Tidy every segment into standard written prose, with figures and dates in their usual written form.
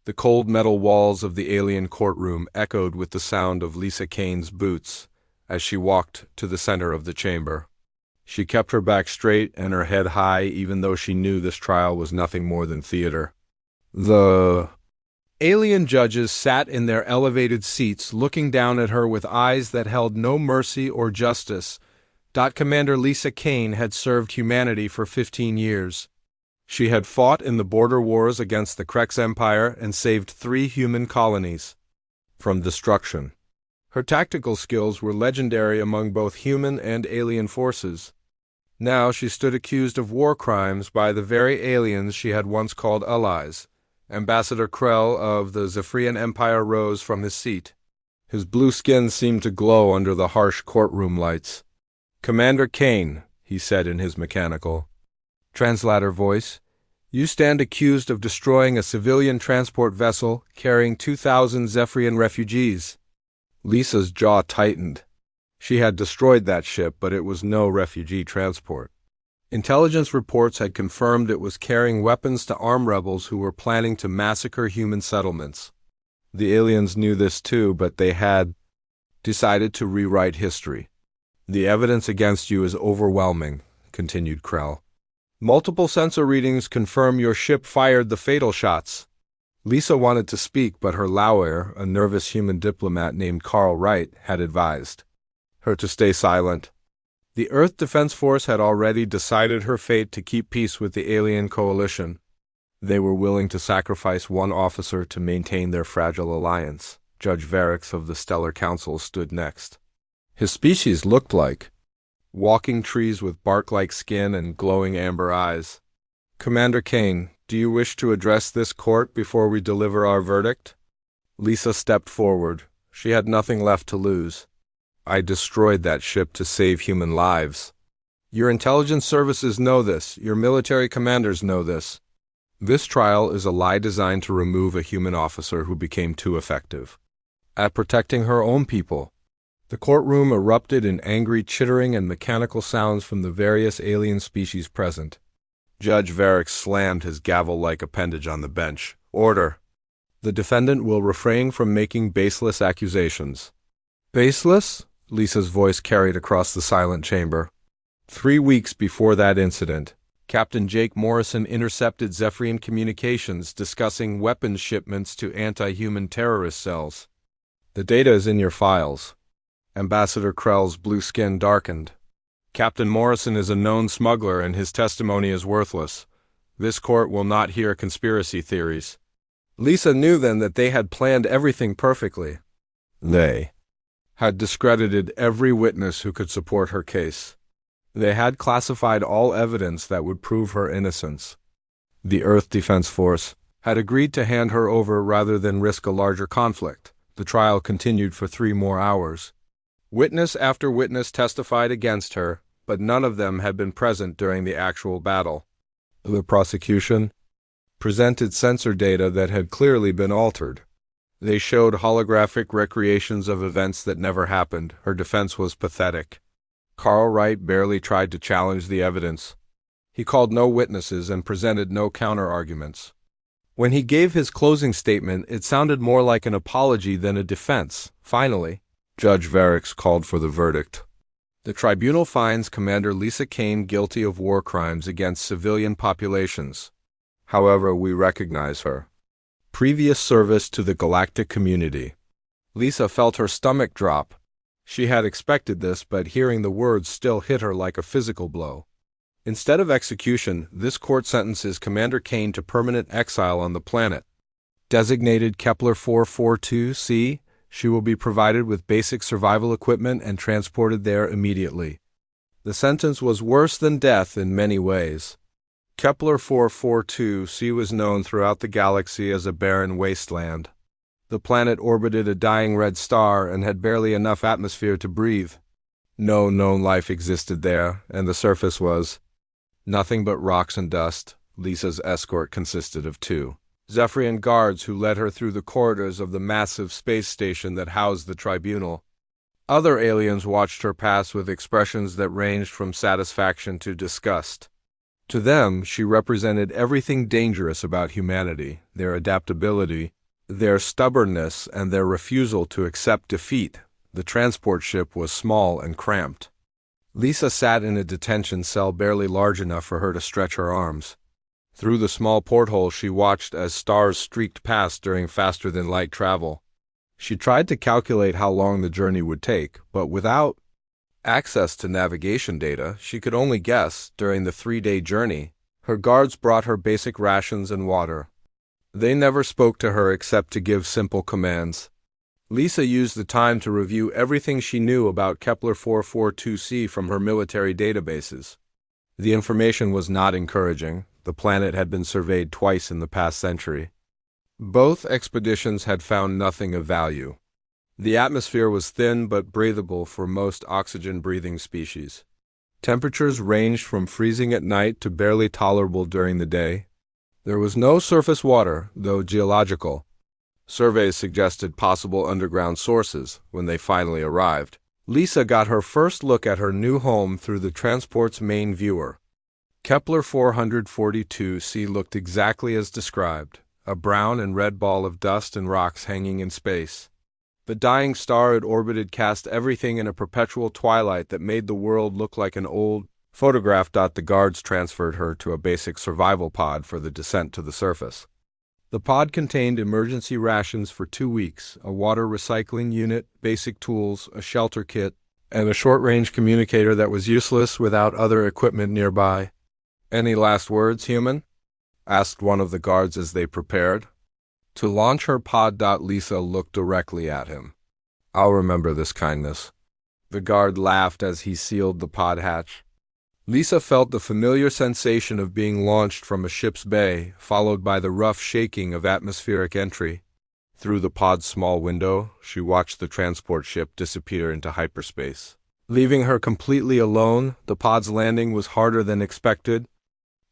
The cold metal walls of the alien courtroom echoed with the sound of Lisa Kane's boots as she walked to the center of the chamber. She kept her back straight and her head high, even though she knew this trial was nothing more than theater. The alien judges sat in their elevated seats, looking down at her with eyes that held no mercy or justice. Commander Lisa Kane had served humanity for 15 years. She had fought in the border wars against the Krex Empire and saved 3 human colonies from destruction. Her tactical skills were legendary among both human and alien forces. Now she stood accused of war crimes by the very aliens she had once called allies. Ambassador Krell of the Zephyrian Empire rose from his seat. His blue skin seemed to glow under the harsh courtroom lights. "Commander Kane," he said in his mechanical translator voice, "you stand accused of destroying a civilian transport vessel carrying 2,000 Zephyrian refugees." Lisa's jaw tightened. She had destroyed that ship, but it was no refugee transport. Intelligence reports had confirmed it was carrying weapons to arm rebels who were planning to massacre human settlements. The aliens knew this too, but they had decided to rewrite history. "The evidence against you is overwhelming," continued Krell. "Multiple sensor readings confirm your ship fired the fatal shots." Lisa wanted to speak, but her lauer, a nervous human diplomat named Carl Wright, had advised her to stay silent. The Earth Defense Force had already decided her fate to keep peace with the alien coalition. They were willing to sacrifice one officer to maintain their fragile alliance. Judge Varix of the Stellar Council stood next. His species looked like walking trees with bark-like skin and glowing amber eyes. "Commander Kane, do you wish to address this court before we deliver our verdict?" Lisa stepped forward. She had nothing left to lose. "I destroyed that ship to save human lives. Your intelligence services know this. Your military commanders know this. This trial is a lie designed to remove a human officer who became too effective at protecting her own people." The courtroom erupted in angry chittering and mechanical sounds from the various alien species present. Judge Varix slammed his gavel-like appendage on the bench. "Order. The defendant will refrain from making baseless accusations." "Baseless?" Lisa's voice carried across the silent chamber. 3 weeks before that incident, Captain Jake Morrison intercepted Zephyrian communications discussing weapons shipments to anti-human terrorist cells. "The data is in your files." Ambassador Krell's blue skin darkened. "Captain Morrison is a known smuggler and his testimony is worthless. This court will not hear conspiracy theories." Lisa knew then that they had planned everything perfectly. They had discredited every witness who could support her case. They had classified all evidence that would prove her innocence. The Earth Defense Force had agreed to hand her over rather than risk a larger conflict. The trial continued for 3 more hours. Witness after witness testified against her, but none of them had been present during the actual battle. The prosecution presented sensor data that had clearly been altered. They showed holographic recreations of events that never happened. Her defense was pathetic. Carl Wright barely tried to challenge the evidence. He called no witnesses and presented no counter-arguments. When he gave his closing statement, it sounded more like an apology than a defense. Finally, Judge Varix called for the verdict. "The tribunal finds Commander Lisa Kane guilty of war crimes against civilian populations. However, we recognize her previous service to the galactic community." Lisa felt her stomach drop. She had expected this, but hearing the words still hit her like a physical blow. Instead of execution, this court sentences Commander Kane to permanent exile on the planet. Designated Kepler 442c, she will be provided with basic survival equipment and transported there immediately. The sentence was worse than death in many ways. Kepler 442c was known throughout the galaxy as a barren wasteland. The planet orbited a dying red star and had barely enough atmosphere to breathe. No known life existed there, and the surface was nothing but rocks and dust. Lisa's escort consisted of 2 Zephyrian guards who led her through the corridors of the massive space station that housed the tribunal. Other aliens watched her pass with expressions that ranged from satisfaction to disgust. To them, she represented everything dangerous about humanity, their adaptability, Their stubbornness and their refusal to accept defeat, the transport ship was small and cramped. Lisa sat in a detention cell barely large enough for her to stretch her arms. Through the small porthole she watched as stars streaked past during faster-than-light travel. She tried to calculate how long the journey would take, but without access to navigation data, she could only guess. During the 3-day journey, her guards brought her basic rations and water. They never spoke to her except to give simple commands. Lisa used the time to review everything she knew about Kepler 442c from her military databases. The information was not encouraging. The planet had been surveyed twice in the past century. Both expeditions had found nothing of value. The atmosphere was thin but breathable for most oxygen-breathing species. Temperatures ranged from freezing at night to barely tolerable during the day. There was no surface water, though geological surveys suggested possible underground sources. When they finally arrived, Lisa got her first look at her new home through the transport's main viewer. Kepler 442c looked exactly as described, a brown and red ball of dust and rocks hanging in space. The dying star it orbited cast everything in a perpetual twilight that made the world look like an old photograph. The guards transferred her to a basic survival pod for the descent to the surface. The pod contained emergency rations for 2 weeks, a water recycling unit, basic tools, a shelter kit, and a short-range communicator that was useless without other equipment nearby. "Any last words, human?" asked one of the guards as they prepared to launch her pod. Lisa looked directly at him. "I'll remember this kindness." The guard laughed as he sealed the pod hatch. Lisa felt the familiar sensation of being launched from a ship's bay, followed by the rough shaking of atmospheric entry. Through the pod's small window, she watched the transport ship disappear into hyperspace. Leaving her completely alone, the pod's landing was harder than expected.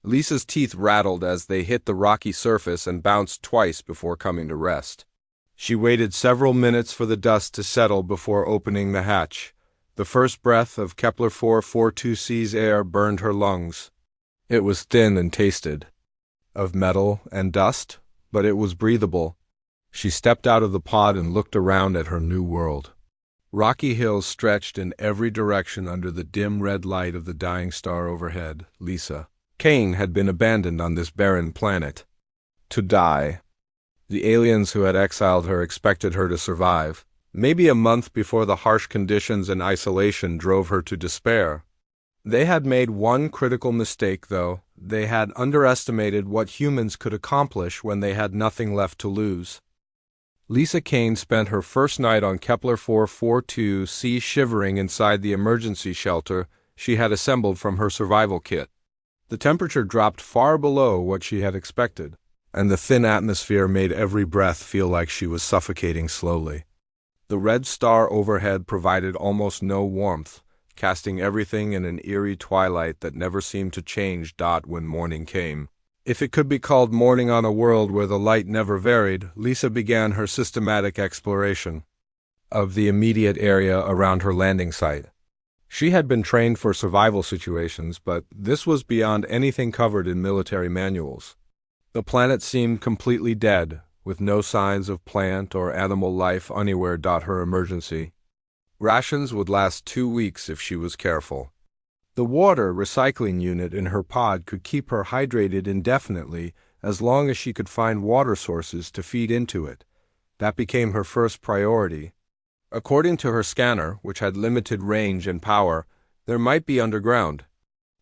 Lisa's teeth rattled as they hit the rocky surface and bounced twice before coming to rest. She waited several minutes for the dust to settle before opening the hatch. The first breath of Kepler 442c's air burned her lungs. It was thin and tasted of metal and dust, but it was breathable. She stepped out of the pod and looked around at her new world. Rocky hills stretched in every direction under the dim red light of the dying star overhead. Lisa Kane had been abandoned on this barren planet to die. The aliens who had exiled her expected her to survive. Maybe a month before the harsh conditions and isolation drove her to despair. They had made one critical mistake, though. They had underestimated what humans could accomplish when they had nothing left to lose. Lisa Kane spent her first night on Kepler 442c shivering inside the emergency shelter she had assembled from her survival kit. The temperature dropped far below what she had expected, and the thin atmosphere made every breath feel like she was suffocating slowly. The red star overhead provided almost no warmth, casting everything in an eerie twilight that never seemed to change. When morning came, if it could be called morning on a world where the light never varied, Lisa began her systematic exploration of the immediate area around her landing site. She had been trained for survival situations, but this was beyond anything covered in military manuals. The planet seemed completely dead, with no signs of plant or animal life anywhere. Her emergency rations would last 2 weeks if she was careful. The water recycling unit in her pod could keep her hydrated indefinitely as long as she could find water sources to feed into it. That became her first priority. According to her scanner, which had limited range and power, there might be underground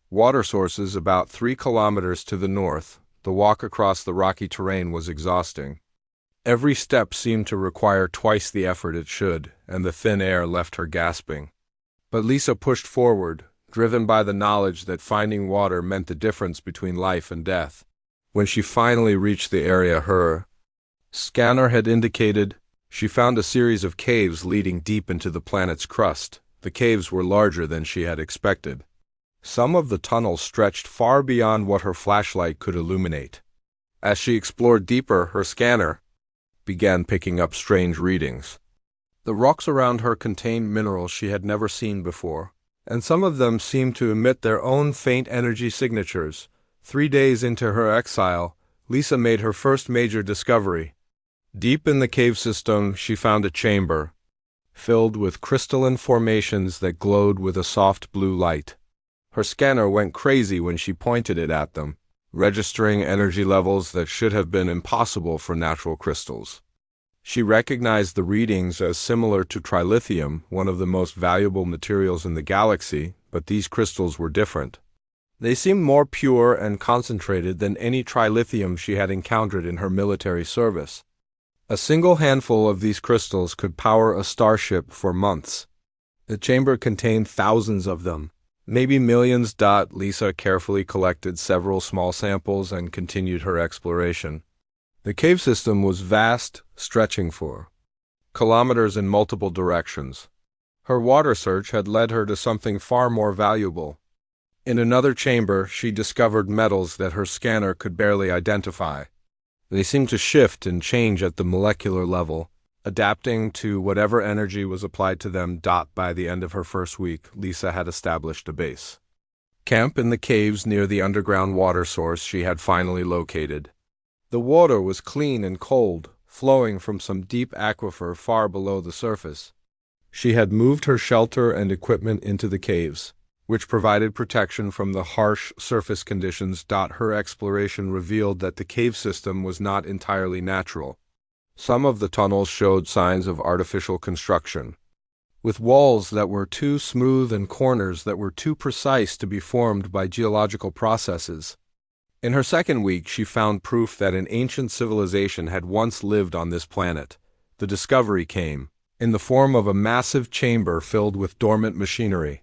water sources about 3 kilometers to the north. The walk across the rocky terrain was exhausting. Every step seemed to require twice the effort it should, and the thin air left her gasping. But Lisa pushed forward, driven by the knowledge that finding water meant the difference between life and death. When she finally reached the area her scanner had indicated, she found a series of caves leading deep into the planet's crust. The caves were larger than she had expected. Some of the tunnels stretched far beyond what her flashlight could illuminate. As she explored deeper, her scanner began picking up strange readings. The rocks around her contained minerals she had never seen before, and some of them seemed to emit their own faint energy signatures. 3 days into her exile, Lisa made her first major discovery. Deep in the cave system, she found a chamber filled with crystalline formations that glowed with a soft blue light. Her scanner went crazy when she pointed it at them, registering energy levels that should have been impossible for natural crystals. She recognized the readings as similar to trilithium, one of the most valuable materials in the galaxy, but these crystals were different. They seemed more pure and concentrated than any trilithium she had encountered in her military service. A single handful of these crystals could power a starship for months. The chamber contained thousands of them, maybe millions. Lisa carefully collected several small samples and continued her exploration. The cave system was vast, stretching for kilometers in multiple directions. Her water search had led her to something far more valuable. In another chamber, she discovered metals that her scanner could barely identify. They seemed to shift and change at the molecular level, adapting to whatever energy was applied to them. By the end of her first week, Lisa had established a base camp in the caves near the underground water source she had finally located. The water was clean and cold, flowing from some deep aquifer far below the surface. She had moved her shelter and equipment into the caves, which provided protection from the harsh surface conditions. Her exploration revealed that the cave system was not entirely natural. Some of the tunnels showed signs of artificial construction, with walls that were too smooth and corners that were too precise to be formed by geological processes. In her second week, she found proof that an ancient civilization had once lived on this planet. The discovery came in the form of a massive chamber filled with dormant machinery.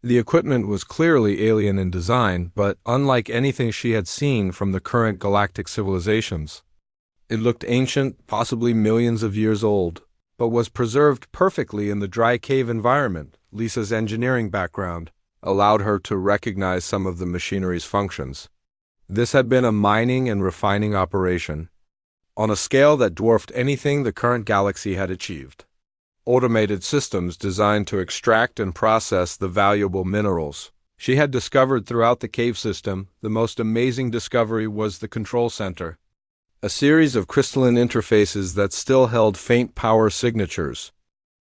The equipment was clearly alien in design, but unlike anything she had seen from the current galactic civilizations. It looked ancient, possibly millions of years old, but was preserved perfectly in the dry cave environment. Lisa's engineering background allowed her to recognize some of the machinery's functions. This had been a mining and refining operation, on a scale that dwarfed anything the current galaxy had achieved. Automated systems designed to extract and process the valuable minerals she had discovered throughout the cave system. The most amazing discovery was the control center, a series of crystalline interfaces that still held faint power signatures.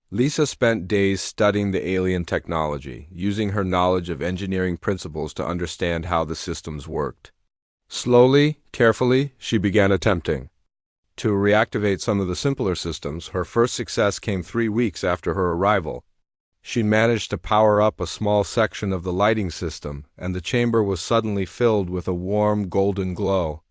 Lisa spent days studying the alien technology, using her knowledge of engineering principles to understand how the systems worked. Slowly, carefully, she began attempting to reactivate some of the simpler systems. Her first success came 3 weeks after her arrival. She managed to power up a small section of the lighting system, and the chamber was suddenly filled with a warm, golden glow.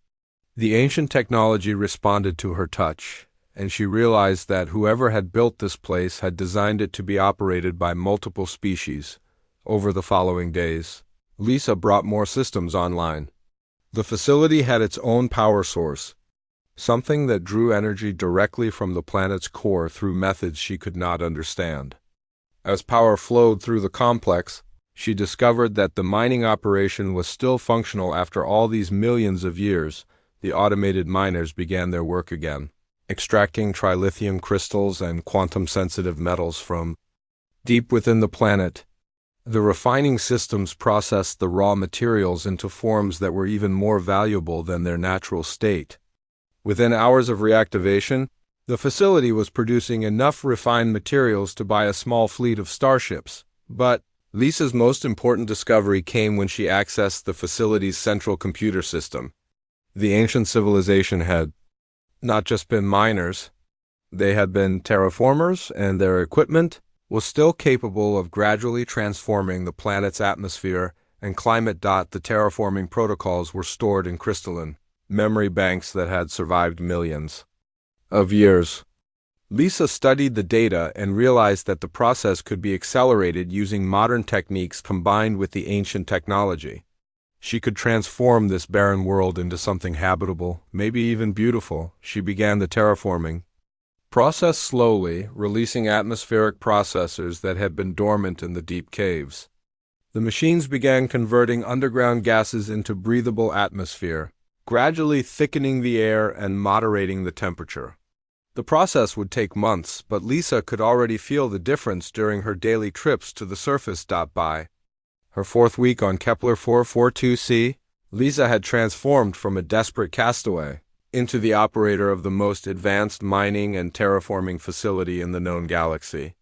The ancient technology responded to her touch, and she realized that whoever had built this place had designed it to be operated by multiple species. Over the following days, Lisa brought more systems online. The facility had its own power source, something that drew energy directly from the planet's core through methods she could not understand. As power flowed through the complex, she discovered that the mining operation was still functional after all these millions of years. The automated miners began their work again, extracting trilithium crystals and quantum-sensitive metals from deep within the planet. The refining systems processed the raw materials into forms that were even more valuable than their natural state. Within hours of reactivation, the facility was producing enough refined materials to buy a small fleet of starships. But Lisa's most important discovery came when she accessed the facility's central computer system. The ancient civilization had not just been miners, they had been terraformers, and their equipment was still capable of gradually transforming the planet's atmosphere and climate. The terraforming protocols were stored in crystalline memory banks that had survived millions of years. Lisa studied the data and realized that the process could be accelerated using modern techniques combined with the ancient technology. She could transform this barren world into something habitable, maybe even beautiful. She began the terraforming process slowly, releasing atmospheric processors that had been dormant in the deep caves. The machines began converting underground gases into breathable atmosphere, gradually thickening the air and moderating the temperature. The process would take months, but Lisa could already feel the difference during her daily trips to the surface. By her 4th week on Kepler 442c, Lisa had transformed from a desperate castaway into the operator of the most advanced mining and terraforming facility in the known galaxy.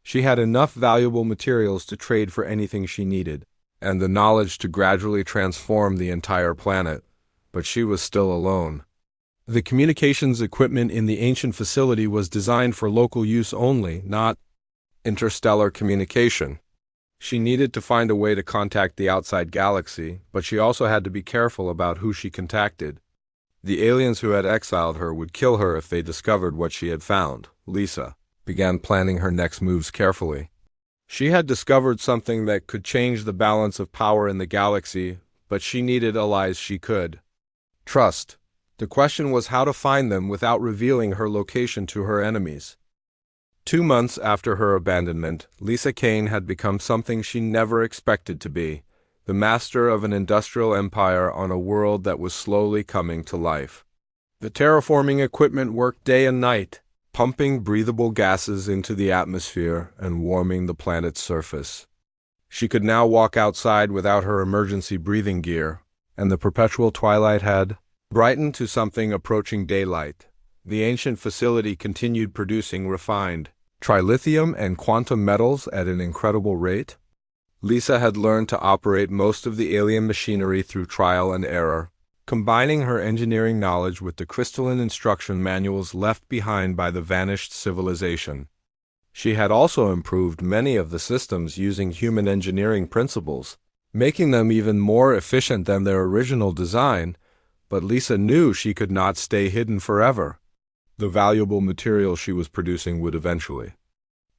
She had enough valuable materials to trade for anything she needed, and the knowledge to gradually transform the entire planet, but she was still alone. The communications equipment in the ancient facility was designed for local use only, not interstellar communication. She needed to find a way to contact the outside galaxy, but she also had to be careful about who she contacted. The aliens who had exiled her would kill her if they discovered what she had found. Lisa began planning her next moves carefully. She had discovered something that could change the balance of power in the galaxy, but she needed allies she could trust. The question was how to find them without revealing her location to her enemies. 2 months after her abandonment, Lisa Kane had become something she never expected to be, the master of an industrial empire on a world that was slowly coming to life. The terraforming equipment worked day and night, pumping breathable gases into the atmosphere and warming the planet's surface. She could now walk outside without her emergency breathing gear, and the perpetual twilight had brightened to something approaching daylight. The ancient facility continued producing refined trilithium and quantum metals at an incredible rate. Lisa had learned to operate most of the alien machinery through trial and error, combining her engineering knowledge with the crystalline instruction manuals left behind by the vanished civilization. She had also improved many of the systems using human engineering principles, making them even more efficient than their original design, but Lisa knew she could not stay hidden forever. The valuable material she was producing would eventually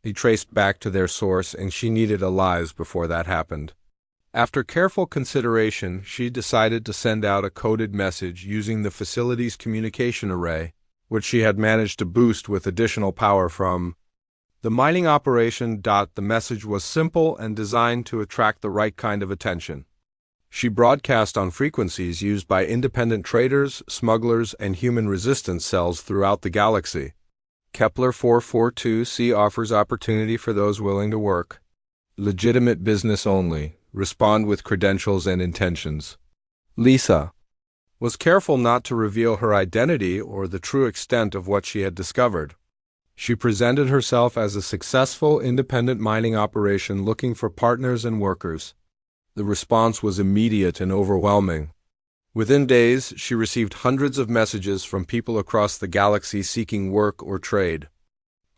be traced back to their source, and she needed allies before that happened. After careful consideration, she decided to send out a coded message using the facility's communication array, which she had managed to boost with additional power from the mining operation. The message was simple and designed to attract the right kind of attention. She broadcast on frequencies used by independent traders, smugglers, and human resistance cells throughout the galaxy. Kepler 442c offers opportunity for those willing to work. Legitimate business only. Respond with credentials and intentions. Lisa was careful not to reveal her identity or the true extent of what she had discovered. She presented herself as a successful independent mining operation looking for partners and workers. The response was immediate and overwhelming. Within days, she received hundreds of messages from people across the galaxy seeking work or trade.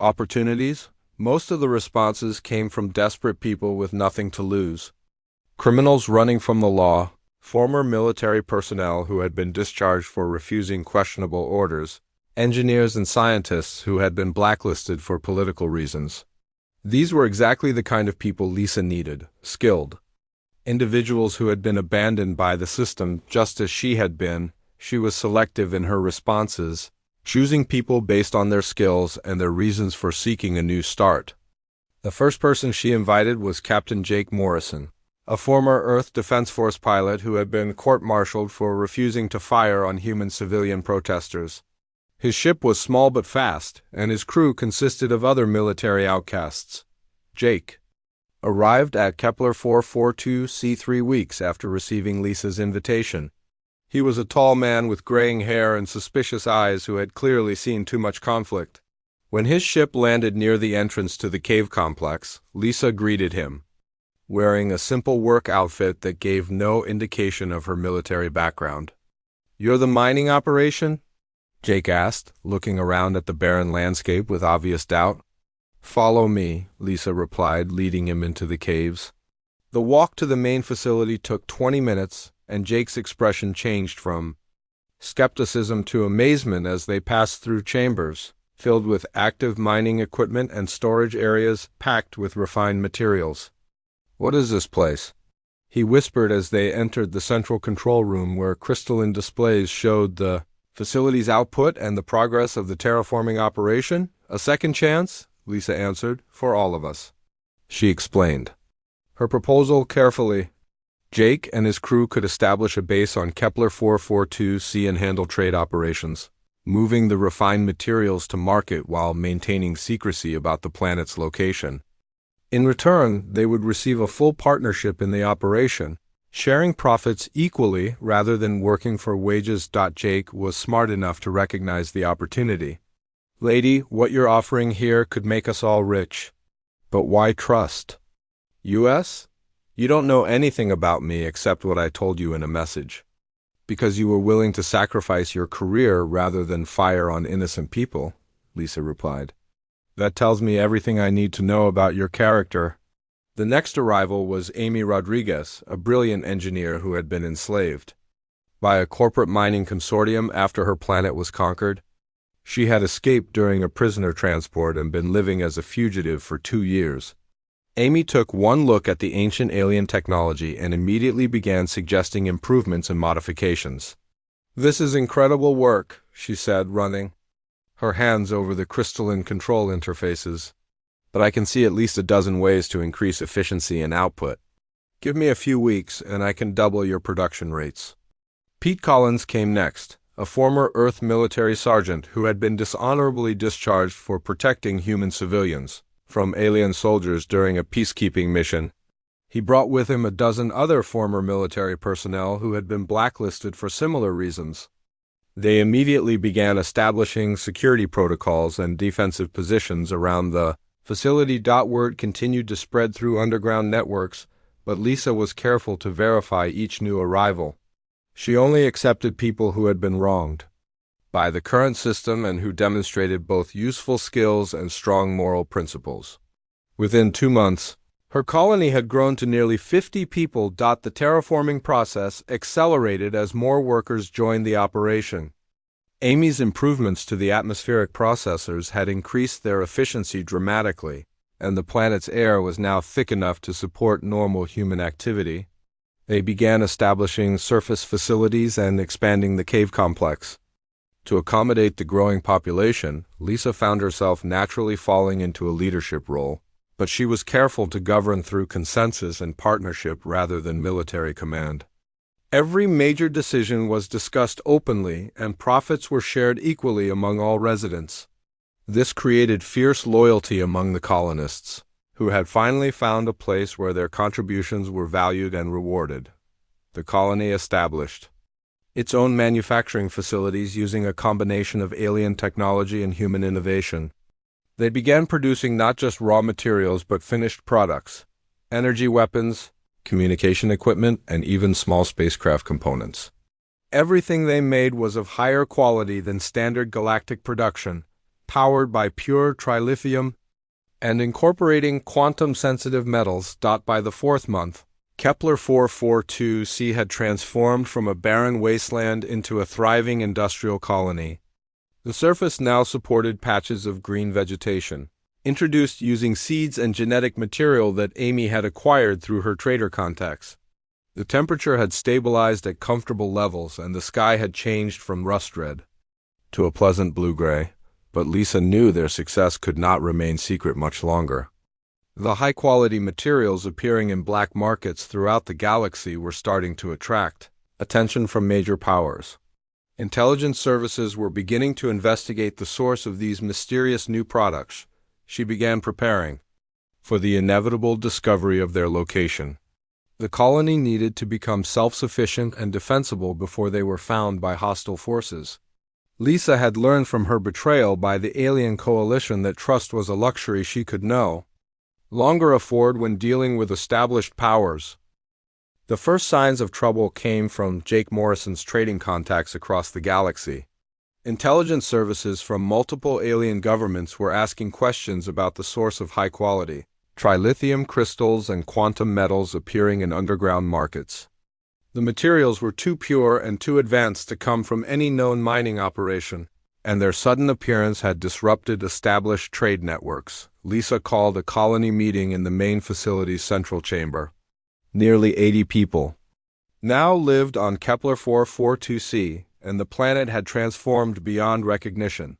Opportunities? Most of the responses came from desperate people with nothing to lose. Criminals running from the law, former military personnel who had been discharged for refusing questionable orders, engineers and scientists who had been blacklisted for political reasons. These were exactly the kind of people Lisa needed, skilled. Individuals who had been abandoned by the system just as she had been. She was selective in her responses, choosing people based on their skills and their reasons for seeking a new start. The first person she invited was Captain Jake Morrison, a former Earth Defense Force pilot who had been court-martialed for refusing to fire on human civilian protesters. His ship was small but fast, and his crew consisted of other military outcasts. Jake arrived at Kepler 442c 3 weeks after receiving Lisa's invitation. He was a tall man with graying hair and suspicious eyes who had clearly seen too much conflict. When his ship landed near the entrance to the cave complex, Lisa greeted him, wearing a simple work outfit that gave no indication of her military background. "You're the mining operation?" Jake asked, looking around at the barren landscape with obvious doubt. "Follow me," Lisa replied, leading him into the caves. The walk to the main facility took 20 minutes, and Jake's expression changed from skepticism to amazement as they passed through chambers, filled with active mining equipment and storage areas packed with refined materials. "What is this place?" he whispered as they entered the central control room where crystalline displays showed the facility's output and the progress of the terraforming operation. "A second chance," Lisa answered, "for all of us." She explained her proposal carefully. Jake and his crew could establish a base on Kepler 442c and handle trade operations, moving the refined materials to market while maintaining secrecy about the planet's location. In return, they would receive a full partnership in the operation. sharing profits equally rather than working for wages. Jake was smart enough to recognize the opportunity. Lady, what you're offering here could make us all rich. But why trust? US? You don't know anything about me except what I told you in a message. Because you were willing to sacrifice your career rather than fire on innocent people, Lisa replied. That tells me everything I need to know about your character. The next arrival was Amy Rodriguez, a brilliant engineer who had been enslaved by a corporate mining consortium after her planet was conquered. She had escaped during a prisoner transport and been living as a fugitive for 2 years. Amy took one look at the ancient alien technology and immediately began suggesting improvements and modifications. This is incredible work, she said, running her hands over the crystalline control interfaces. But I can see at least a dozen ways to increase efficiency and output. Give me a few weeks and I can double your production rates. Pete Collins came next, a former Earth military sergeant who had been dishonorably discharged for protecting human civilians from alien soldiers during a peacekeeping mission. He brought with him a dozen other former military personnel who had been blacklisted for similar reasons. They immediately began establishing security protocols and defensive positions around the facility. Word continued to spread through underground networks, but Lisa was careful to verify each new arrival. She only accepted people who had been wronged by the current system and who demonstrated both useful skills and strong moral principles. Within 2 months, her colony had grown to nearly 50 people. The terraforming process accelerated as more workers joined the operation. Amy's improvements to the atmospheric processors had increased their efficiency dramatically, and the planet's air was now thick enough to support normal human activity. They began establishing surface facilities and expanding the cave complex. To accommodate the growing population, Lisa found herself naturally falling into a leadership role, but she was careful to govern through consensus and partnership rather than military command. Every major decision was discussed openly, and profits were shared equally among all residents. This created fierce loyalty among the colonists, who had finally found a place where their contributions were valued and rewarded. The colony established its own manufacturing facilities using a combination of alien technology and human innovation. They began producing not just raw materials but finished products, energy weapons, communication equipment, and even small spacecraft components. Everything they made was of higher quality than standard galactic production, powered by pure trilithium and incorporating quantum-sensitive metals. By the 4th month, Kepler 442c had transformed from a barren wasteland into a thriving industrial colony. The surface now supported patches of green vegetation, introduced using seeds and genetic material that Amy had acquired through her trader contacts. The temperature had stabilized at comfortable levels, and the sky had changed from rust red to a pleasant blue-gray. But Lisa knew their success could not remain secret much longer. The high-quality materials appearing in black markets throughout the galaxy were starting to attract attention from major powers. Intelligence services were beginning to investigate the source of these mysterious new products. She began preparing for the inevitable discovery of their location. The colony needed to become self-sufficient and defensible before they were found by hostile forces. Lisa had learned from her betrayal by the alien coalition that trust was a luxury she could no longer afford when dealing with established powers. The first signs of trouble came from Jake Morrison's trading contacts across the galaxy. Intelligence services from multiple alien governments were asking questions about the source of high-quality trilithium crystals and quantum metals appearing in underground markets. The materials were too pure and too advanced to come from any known mining operation, and their sudden appearance had disrupted established trade networks. Lisa called a colony meeting in the main facility's central chamber. Nearly 80 people now lived on Kepler 442c, and the planet had transformed beyond recognition.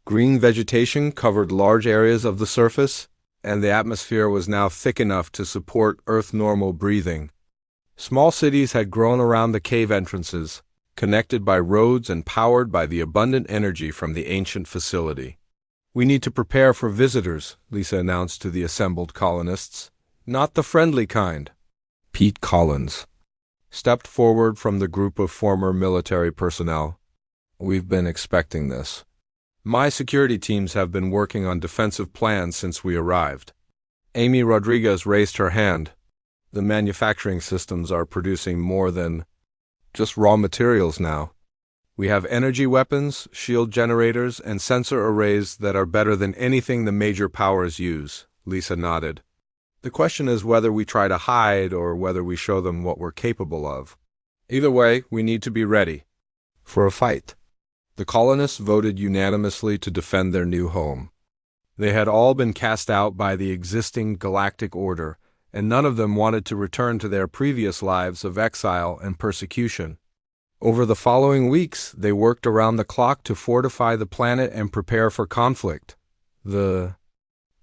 Green vegetation covered large areas of the surface, and the atmosphere was now thick enough to support Earth-normal breathing. Small cities had grown around the cave entrances, connected by roads and powered by the abundant energy from the ancient facility. "We need to prepare for visitors," Lisa announced to the assembled colonists. "Not the friendly kind." Pete Collins stepped forward from the group of former military personnel. "We've been expecting this. My security teams have been working on defensive plans since we arrived." Amy Rodriguez raised her hand. "The manufacturing systems are producing more than just raw materials now. We have energy weapons, shield generators, and sensor arrays that are better than anything the major powers use." Lisa nodded. "The question is whether we try to hide or whether we show them what we're capable of. Either way, we need to be ready for a fight." The colonists voted unanimously to defend their new home. They had all been cast out by the existing galactic order, and none of them wanted to return to their previous lives of exile and persecution. Over the following weeks, they worked around the clock to fortify the planet and prepare for conflict. The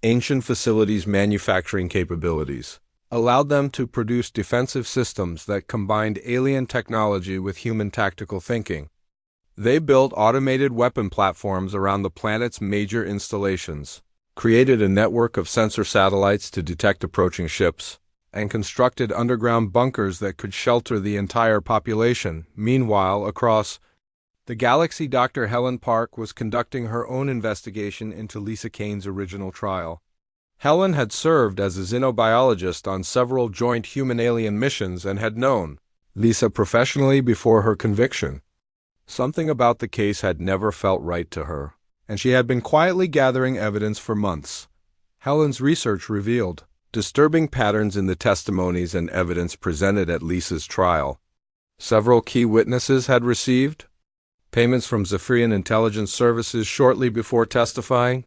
ancient facility's manufacturing capabilities allowed them to produce defensive systems that combined alien technology with human tactical thinking. They built automated weapon platforms around the planet's major installations, created a network of sensor satellites to detect approaching ships, and constructed underground bunkers that could shelter the entire population. Meanwhile, across the galaxy, Dr. Helen Park was conducting her own investigation into Lisa Kane's original trial. Helen had served as a xenobiologist on several joint human-alien missions and had known Lisa professionally before her conviction. Something about the case had never felt right to her, and she had been quietly gathering evidence for months. Helen's research revealed disturbing patterns in the testimonies and evidence presented at Lisa's trial. Several key witnesses had received payments from Zephyrian intelligence services shortly before testifying.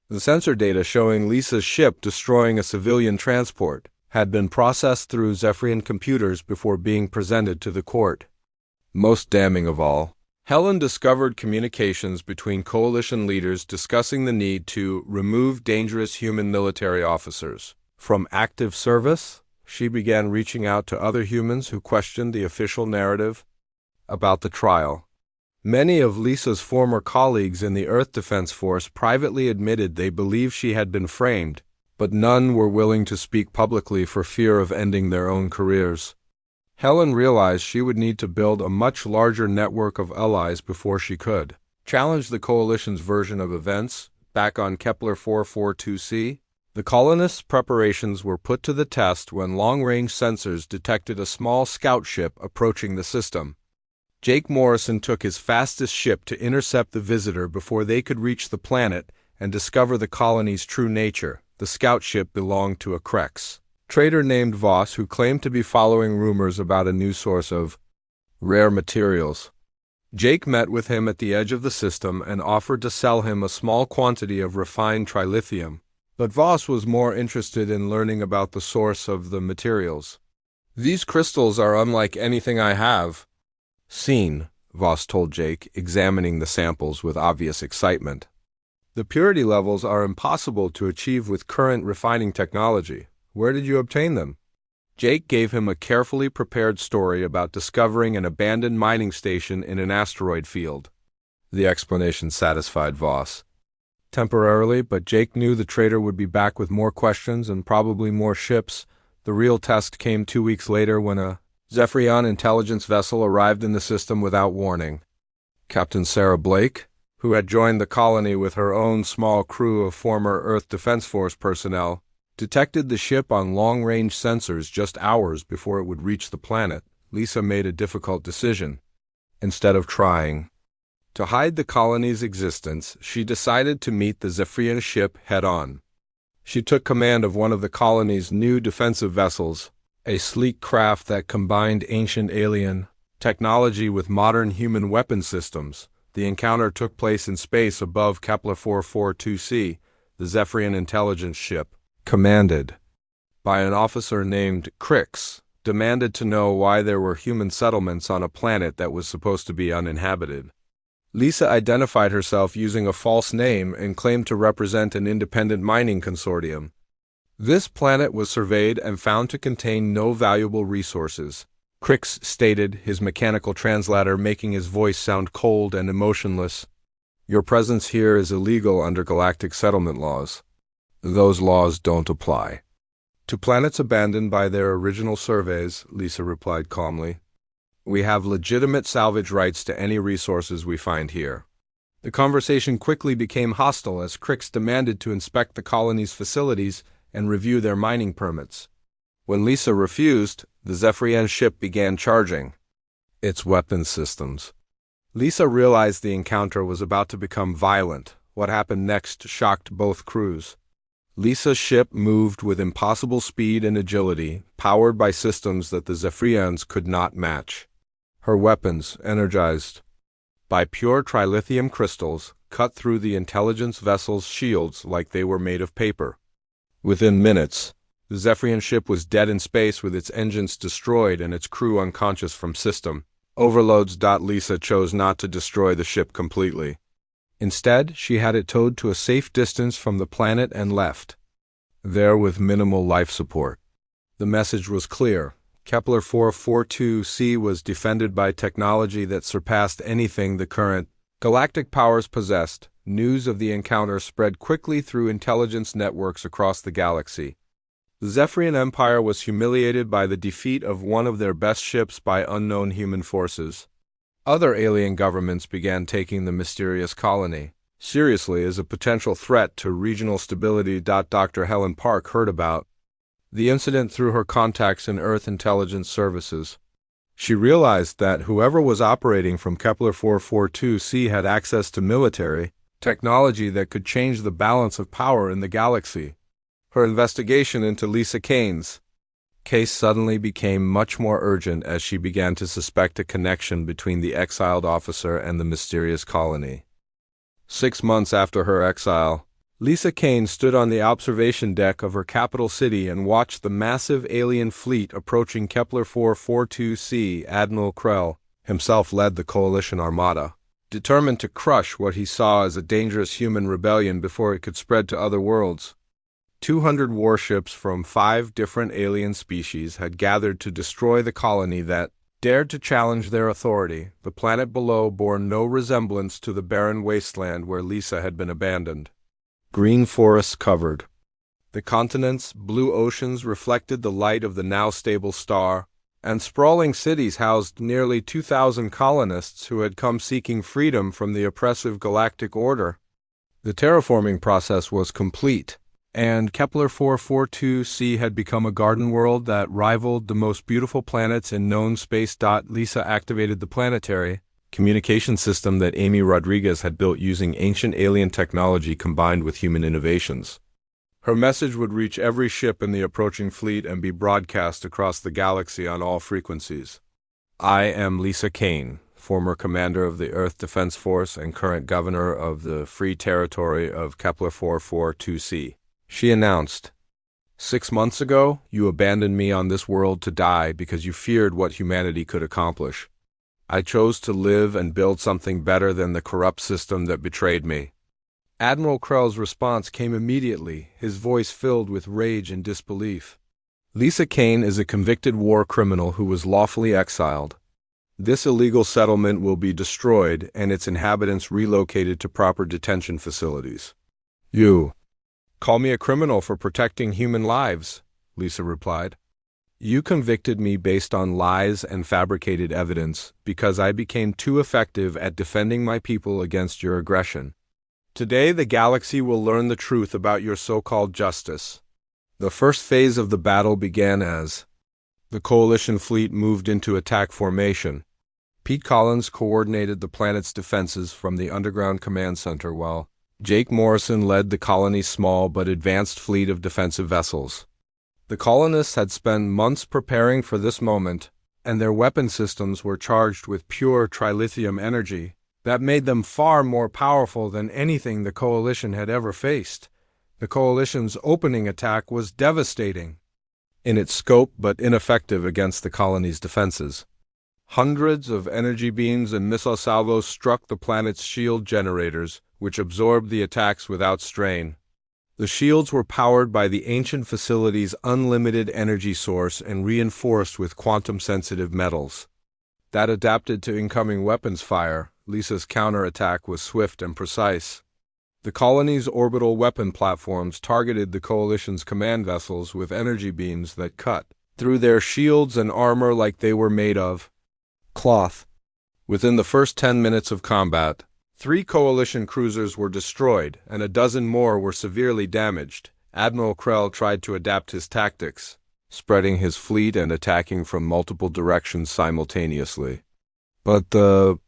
The sensor data showing Lisa's ship destroying a civilian transport had been processed through Zephyrian computers before being presented to the court. Most damning of all, Helen discovered communications between coalition leaders discussing the need to remove dangerous human military officers from active service. She began reaching out to other humans who questioned the official narrative about the trial. Many of Lisa's former colleagues in the Earth Defense Force privately admitted they believed she had been framed, but none were willing to speak publicly for fear of ending their own careers. Helen realized she would need to build a much larger network of allies before she could challenge the Coalition's version of events. Back on Kepler 442c, the colonists' preparations were put to the test when long-range sensors detected a small scout ship approaching the system. Jake Morrison took his fastest ship to intercept the visitor before they could reach the planet and discover the colony's true nature. The scout ship belonged to a Krex trader named Voss, who claimed to be following rumors about a new source of rare materials. Jake met with him at the edge of the system and offered to sell him a small quantity of refined trilithium, but Voss was more interested in learning about the source of the materials. "These crystals are unlike anything I have seen," Voss told Jake, examining the samples with obvious excitement. "The purity levels are impossible to achieve with current refining technology. Where did you obtain them?" Jake gave him a carefully prepared story about discovering an abandoned mining station in an asteroid field. The explanation satisfied Voss temporarily, but Jake knew the trader would be back with more questions and probably more ships. The real test came 2 weeks later when a Zephyrian intelligence vessel arrived in the system without warning. Captain Sarah Blake, who had joined the colony with her own small crew of former Earth Defense Force personnel, detected the ship on long-range sensors just hours before it would reach the planet. Lisa made a difficult decision. Instead of trying to hide the colony's existence, she decided to meet the Zephyrian ship head-on. She took command of one of the colony's new defensive vessels, a sleek craft that combined ancient alien technology with modern human weapon systems. The encounter took place in space above Kepler 442c. The Zephyrian intelligence ship, commanded by an officer named Krix, demanded to know why there were human settlements on a planet that was supposed to be uninhabited. Lisa identified herself using a false name and claimed to represent an independent mining consortium. This planet was surveyed and found to contain no valuable resources, Krix stated, his mechanical translator making his voice sound cold and emotionless. "Your presence here is illegal under galactic settlement laws. Those laws don't apply to planets abandoned by their original surveys," Lisa replied calmly. We have legitimate salvage rights to any resources we find here." The conversation quickly became hostile as Crix demanded to inspect the colony's facilities and review their mining permits. When Lisa refused, the Zephyrian ship began charging its weapons systems. Lisa realized the encounter was about to become violent. What happened next shocked both crews. Lisa's ship moved with impossible speed and agility, powered by systems that the Zephyrians could not match. Her weapons, energized by pure trilithium crystals, cut through the intelligence vessel's shields like they were made of paper. Within minutes, the Zephyrian ship was dead in space with its engines destroyed and its crew unconscious from system overloads. Lisa chose not to destroy the ship completely. Instead, she had it towed to a safe distance from the planet and left there with minimal life support. The message was clear. Kepler 442c was defended by technology that surpassed anything the current galactic powers possessed. News of the encounter spread quickly through intelligence networks across the galaxy. The Zephyrian Empire was humiliated by the defeat of one of their best ships by unknown human forces. Other alien governments began taking the mysterious colony seriously as a potential threat to regional stability. Dr. Helen Park heard about the incident through her contacts in Earth intelligence services. She realized that whoever was operating from Kepler 442c had access to military technology that could change the balance of power in the galaxy. Her investigation into Lisa Kane's case suddenly became much more urgent as she began to suspect a connection between the exiled officer and the mysterious colony. 6 months after her exile, Lisa Kane stood on the observation deck of her capital city and watched the massive alien fleet approaching Kepler 442c. Admiral Krell himself led the Coalition Armada, determined to crush what he saw as a dangerous human rebellion before it could spread to other worlds. 200 warships from 5 different alien species had gathered to destroy the colony that dared to challenge their authority. The planet below bore no resemblance to the barren wasteland where Lisa had been abandoned. Green forests covered the continents, blue oceans reflected the light of the now stable star, and sprawling cities housed nearly 2,000 colonists who had come seeking freedom from the oppressive galactic order. The terraforming process was complete, and Kepler 442c had become a garden world that rivaled the most beautiful planets in known space. Lisa activated the planetary communication system that Amy Rodriguez had built using ancient alien technology combined with human innovations. Her message would reach every ship in the approaching fleet and be broadcast across the galaxy on all frequencies. "I am Lisa Kane, former commander of the Earth Defense Force and current governor of the Free Territory of Kepler 442c. She announced. 6 months ago, you abandoned me on this world to die because you feared what humanity could accomplish. I chose to live and build something better than the corrupt system that betrayed me." Admiral Krell's response came immediately, his voice filled with rage and disbelief. "Lisa Kane is a convicted war criminal who was lawfully exiled. This illegal settlement will be destroyed and its inhabitants relocated to proper detention facilities." "You call me a criminal for protecting human lives," Lisa replied. "You convicted me based on lies and fabricated evidence because I became too effective at defending my people against your aggression. Today the galaxy will learn the truth about your so-called justice." The first phase of the battle began as the Coalition fleet moved into attack formation. Pete Collins coordinated the planet's defenses from the underground command center while Jake Morrison led the colony's small but advanced fleet of defensive vessels. The colonists had spent months preparing for this moment, and their weapon systems were charged with pure trilithium energy that made them far more powerful than anything the Coalition had ever faced. The Coalition's opening attack was devastating in its scope but ineffective against the colony's defenses. Hundreds of energy beams and missile salvos struck the planet's shield generators, which absorbed the attacks without strain. The shields were powered by the ancient facility's unlimited energy source and reinforced with quantum-sensitive metals that adapted to incoming weapons fire. Lisa's counterattack was swift and precise. The colony's orbital weapon platforms targeted the Coalition's command vessels with energy beams that cut through their shields and armor like they were made of Cloth. Within the first 10 minutes of combat, 3 Coalition cruisers were destroyed, and a dozen more were severely damaged. Admiral Krell tried to adapt his tactics, spreading his fleet and attacking from multiple directions simultaneously. But the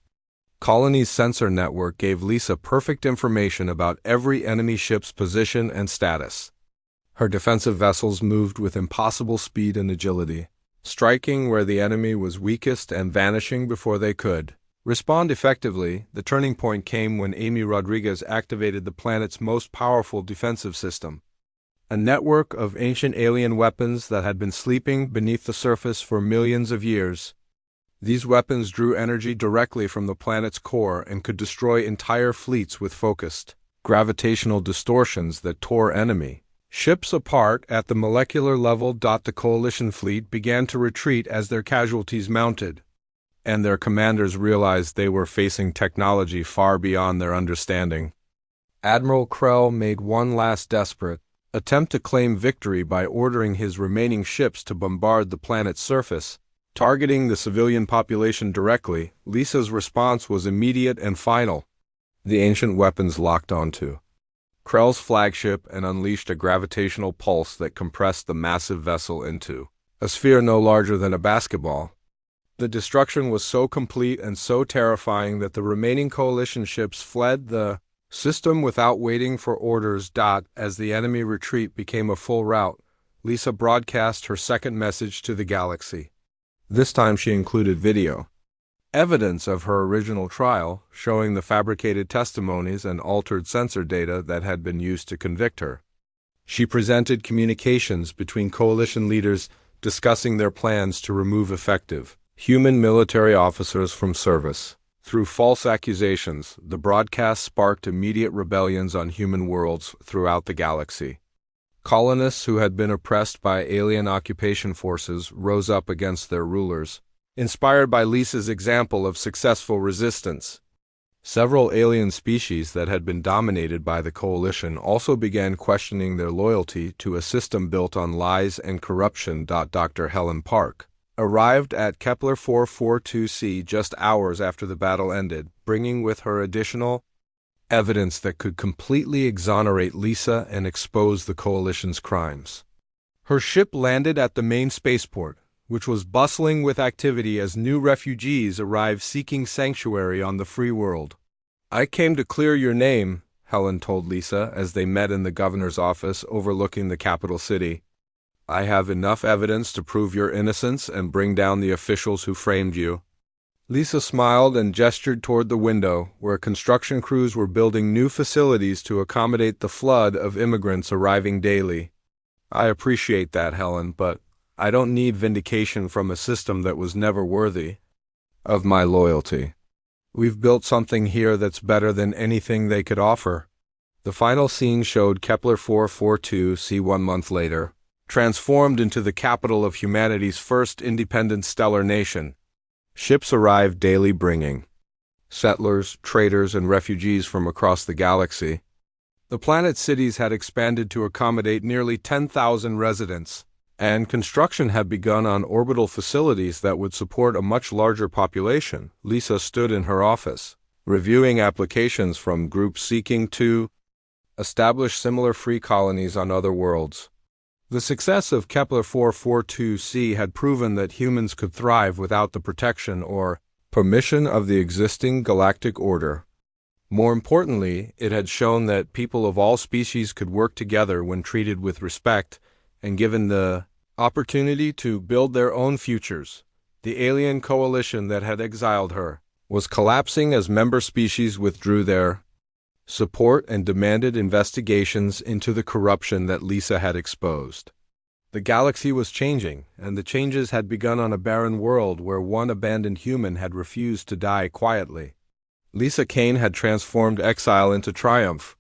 colony's sensor network gave Lisa perfect information about every enemy ship's position and status. Her defensive vessels moved with impossible speed and agility, striking where the enemy was weakest and vanishing before they could respond effectively. The turning point came when Amy Rodriguez activated the planet's most powerful defensive system, a network of ancient alien weapons that had been sleeping beneath the surface for millions of years. These weapons drew energy directly from the planet's core and could destroy entire fleets with focused gravitational distortions that tore enemy ships apart at the molecular level. The Coalition fleet began to retreat as their casualties mounted, and their commanders realized they were facing technology far beyond their understanding. Admiral Krell made one last desperate attempt to claim victory by ordering his remaining ships to bombard the planet's surface, targeting the civilian population directly. Lisa's response was immediate and final. The ancient weapons locked onto Krell's flagship and unleashed a gravitational pulse that compressed the massive vessel into a sphere no larger than a basketball. The destruction was so complete and so terrifying that the remaining Coalition ships fled the system without waiting for orders. As the enemy retreat became a full rout, Lisa broadcast her second message to the galaxy. This time she included video evidence of her original trial, showing the fabricated testimonies and altered sensor data that had been used to convict her. She presented communications between Coalition leaders discussing their plans to remove effective human military officers from service. Through false accusations, the broadcast sparked immediate rebellions on human worlds throughout the galaxy. Colonists who had been oppressed by alien occupation forces rose up against their rulers, inspired by Lisa's example of successful resistance. Several alien species that had been dominated by the Coalition also began questioning their loyalty to a system built on lies and corruption. Dr. Helen Park arrived at Kepler 442c just hours after the battle ended, bringing with her additional evidence that could completely exonerate Lisa and expose the Coalition's crimes. Her ship landed at the main spaceport, which was bustling with activity as new refugees arrived seeking sanctuary on the free world. "I came to clear your name," Helen told Lisa as they met in the governor's office overlooking the capital city. "I have enough evidence to prove your innocence and bring down the officials who framed you." Lisa smiled and gestured toward the window, where construction crews were building new facilities to accommodate the flood of immigrants arriving daily. "I appreciate that, Helen, but I don't need vindication from a system that was never worthy of my loyalty. We've built something here that's better than anything they could offer." The final scene showed Kepler 442c 1 month later, transformed into the capital of humanity's first independent stellar nation. Ships arrived daily bringing settlers, traders, and refugees from across the galaxy. The planet's cities had expanded to accommodate nearly 10,000 residents, and construction had begun on orbital facilities that would support a much larger population. Lisa stood in her office, reviewing applications from groups seeking to establish similar free colonies on other worlds. The success of Kepler 442c had proven that humans could thrive without the protection or permission of the existing galactic order. More importantly, it had shown that people of all species could work together when treated with respect and given the opportunity to build their own futures. The alien coalition that had exiled her was collapsing as member species withdrew their support and demanded investigations into the corruption that Lisa had exposed. The galaxy was changing, and the changes had begun on a barren world where one abandoned human had refused to die quietly. Lisa Kane had transformed exile into triumph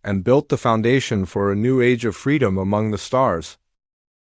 and built the foundation for a new age of freedom among the stars.